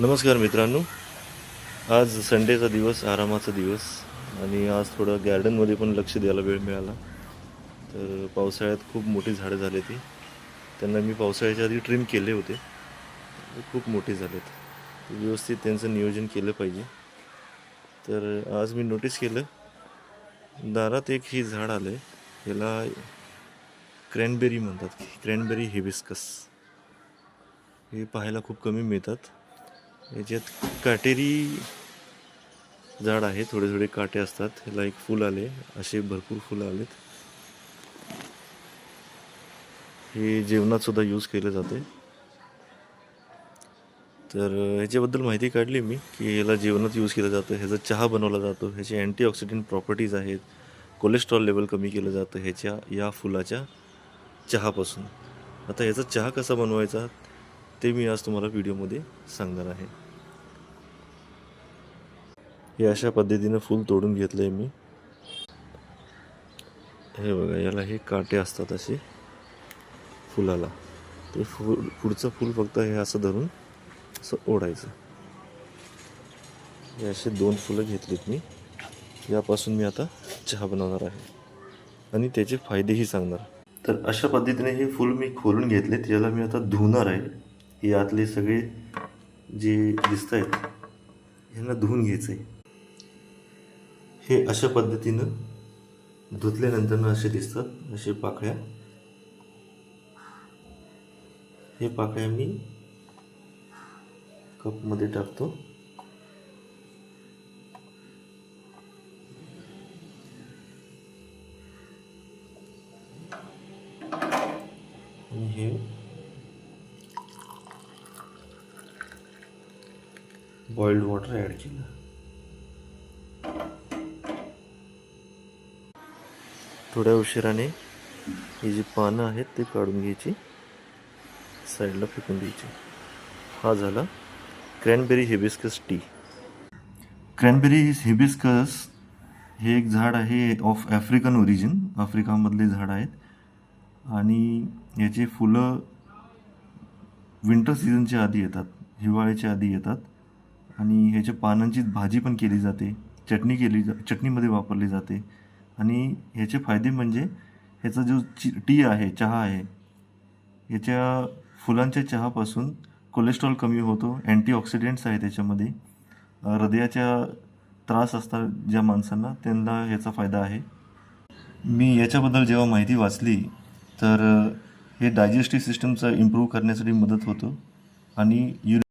नमस्कार मित्रांनो. आज संडेचा दिवस, आरामाचा दिवस आणि आज थोडं गार्डनमध्ये पण लक्ष द्यायला वेळ मिळाला. तर पावसाळ्यात खूप मोठी झाडं झाली ती, त्यांना मी पावसाळ्याच्या आधी ट्रिम केले होते. ते खूप मोठी झालेत. व्यवस्थित त्यांचं नियोजन केलं पाहिजे. तर आज मी नोटीस केलं, दारात एक ही झाड आलं आहे. ह्याला क्रॅनबेरी म्हणतात, क्रॅनबेरी हिबिस्कस. हे पाहायला खूप कमी मिळतात. याच्यात काटेरी झाड आहे, थोडे थोडे काटे असतात. ह्याला एक फूल आले, असे भरपूर फुलं आलेत. हे जेवणात सुद्धा यूज केलं जाते. तर ह्याच्याबद्दल माहिती काढली मी की ह्याला जेवणात यूज केलं जातं, ह्याचा चहा बनवला जातो, ह्याचे अँटीऑक्सिडंट प्रॉपर्टीज आहेत, कोलेस्ट्रॉल लेवल कमी केलं जातं ह्याच्या या फुलाच्या चहापासून. आता ह्याचा चहा कसा बनवायचा ते मी आज तुम्हाला व्हिडिओमध्ये सांगणार आहे. हे अशा पद्धतीनं फूल तोडून घेतलं आहे मी. हे बघा, याला हे काटे असतात असे फुलाला. ते पुढचं फूल फक्त हे असं धरून असं ओढायचं. हे असे 2 फुलं घेतलीत मी. यापासून मी आता चहा बनवणार आहे आणि त्याचे फायदेही सांगणार. तर अशा पद्धतीने हे फूल मी खोलून घेतलेत. याला मी आता धुणार आहे. हे आतले सगळे जे दिसत आहेत ह्यांना धुवून घ्यायचं आहे. हे अशा पद्धतीनं धुतल्यानंतर असे दिसतात, असे पाकळ्या. हे पाकळ्या मी कपमध्ये टाकतो. आणि हे बॉइल्ड वॉटर ॲड केलं. थोड्या उशिराने ही जी पानं आहेत ते काढून घ्यायची, साईडला फेकून द्यायची. हा झाला cranberry hibiscus tea. Cranberry hibiscus हे एक झाड आहे ऑफ आफ्रिकन ओरिजिन. आफ्रिकामधले झाड आहेत आणि याचे फुलं विंटर सीझनच्या आधी येतात, हिवाळ्याच्या आधी येतात. आणि ह्याच्या पानांची भाजी पण केली जाते, चटणीमध्ये वापरली जाते. आणि ह्याचे फायदे म्हणजे ह्याचा जो टी आहे, चहा आहे, याच्या फुलांच्या चहापासून कोलेस्ट्रॉल कमी होतो, अँटीऑक्सिडंट्स आहे त्याच्यामध्ये. हृदयाच्या त्रास असतात ज्या माणसांना, त्यांना ह्याचा फायदा आहे. मी याच्याबद्दल जेव्हा माहिती वाचली तर हे डायजेस्टिव्ह सिस्टमचा इम्प्रूव्ह करण्यासाठी मदत होतो आणि